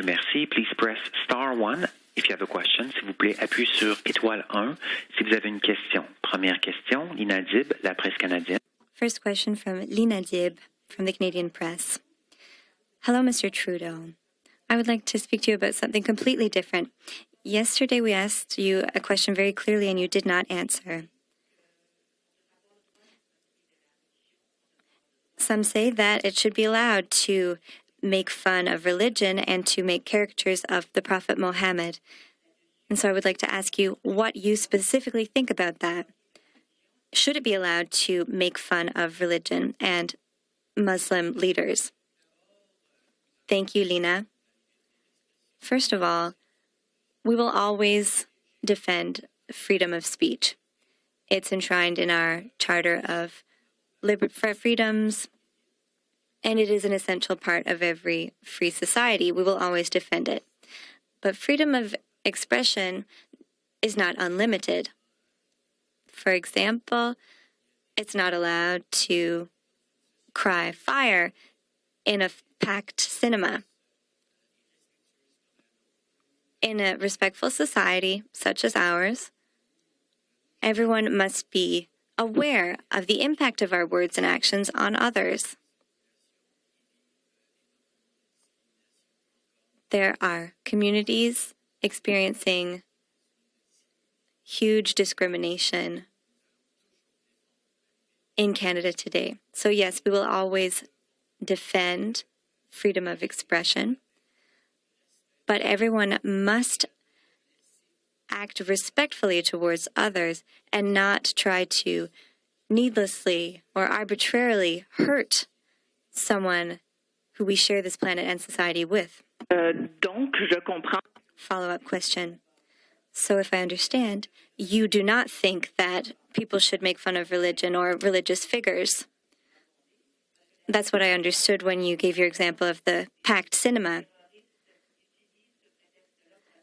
merci. Please press star 1 if you have a question. S'il vous plaît, appuyez sur étoile 1 si vous avez une question. Première question, Lina Dib, La Presse canadienne. First question from Lina Dib from the Canadian Press. Hello, Mr. Trudeau. I would like to speak to you about something completely different. Yesterday we asked you a question very clearly and you did not answer. Some say that it should be allowed to make fun of religion and to make caricatures of the Prophet Muhammad. And so I would like to ask you what you specifically think about that. Should it be allowed to make fun of religion and Muslim leaders? Thank you, Lina. First of all, we will always defend freedom of speech. It's enshrined in our Charter of Freedoms, and it is an essential part of every free society. We will always defend it. But freedom of expression is not unlimited. For example, it's not allowed to cry fire in a packed cinema. In a respectful society such as ours, everyone must be aware of the impact of our words and actions on others. There are communities experiencing huge discrimination in Canada today. So yes, we will always defend freedom of expression, but everyone must act respectfully towards others and not try to needlessly or arbitrarily hurt someone who we share this planet and society with. Donc, je comprends. Follow-up question. So if I understand, you do not think that people should make fun of religion or religious figures. That's what I understood when you gave your example of the packed cinema.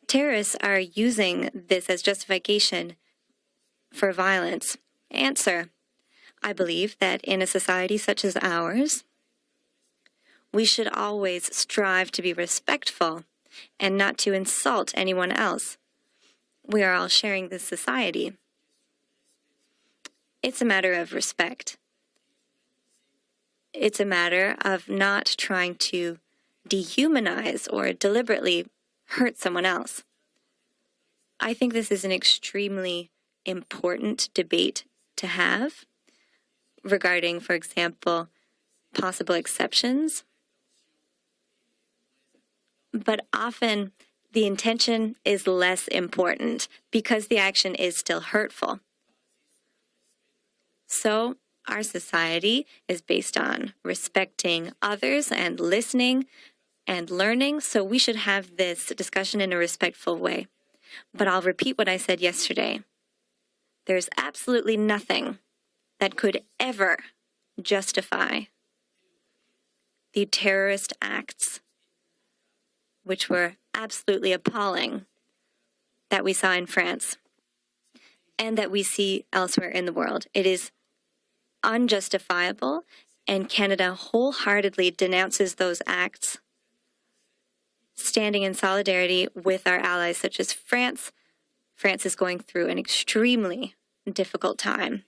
Terrorists are using this as justification for violence. Answer: I believe that in a society such as ours, we should always strive to be respectful and not to insult anyone else. We are all sharing this society. It's a matter of respect. It's a matter of not trying to dehumanize or deliberately hurt someone else. I think this is an extremely important debate to have regarding, for example, possible exceptions. But often the intention is less important because the action is still hurtful. So our society is based on respecting others and listening and learning, so we should have this discussion in a respectful way. But I'll repeat what I said yesterday. There's absolutely nothing that could ever justify the terrorist acts, which were absolutely appalling, that we saw in France and that we see elsewhere in the world. It is unjustifiable, and Canada wholeheartedly denounces those acts, standing in solidarity with our allies such as France. France is going through an extremely difficult time.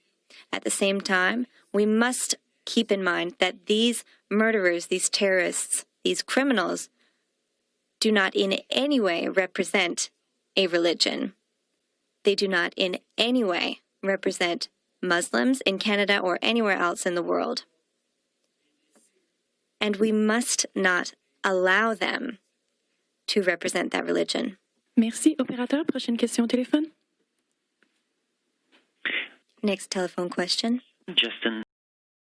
At the same time, we must keep in mind that these murderers, these terrorists, these criminals do not in any way represent a religion. They do not in any way represent Muslims in Canada or anywhere else in the world. And we must not allow them to represent that religion. Merci. Opérateur, prochaine question au téléphone. Next telephone question. Justin